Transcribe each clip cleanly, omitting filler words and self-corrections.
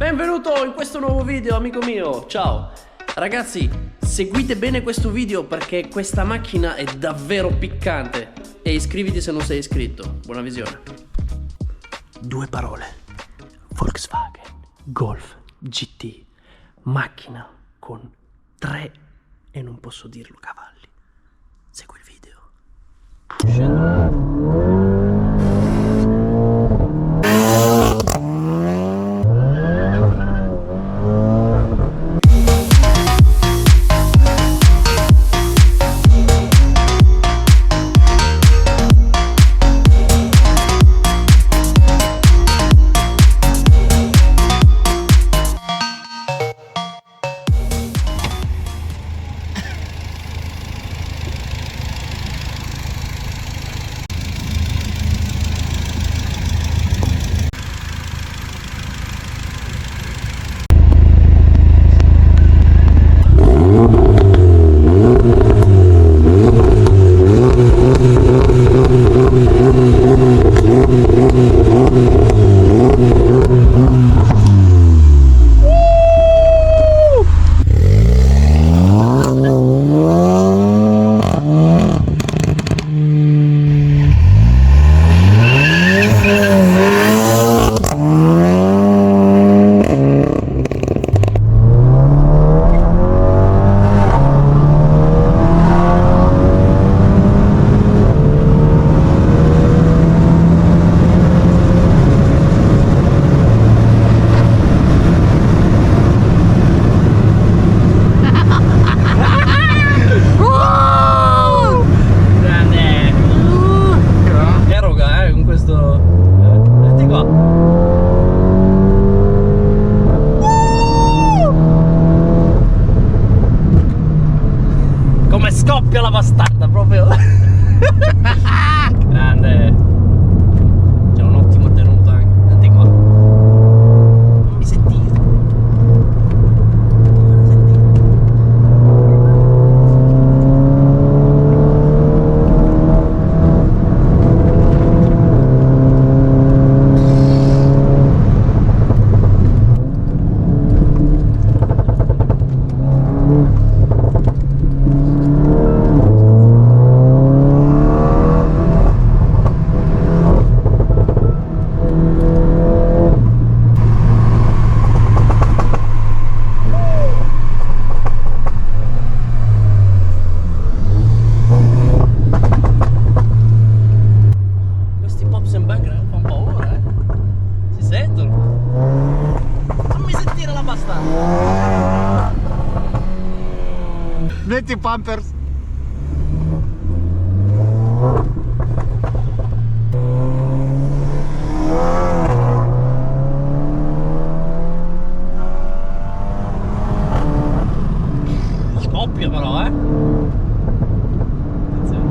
Benvenuto in questo nuovo video, amico mio. Ciao. Ragazzi, seguite bene questo video perché questa macchina è davvero piccante. E iscriviti se non sei iscritto. Buona visione. Due parole. Volkswagen Golf GT. Macchina con 3 e non posso dirlo cavalli. Segui il video. Come scoppia la bastarda proprio. Grande. C'è un'ottima tenuta anche. Senti qua. Non mi sentite. Metti Pampers. Scoppia però, Attenzione.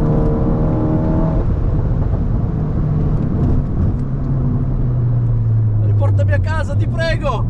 Riportami a casa, ti prego.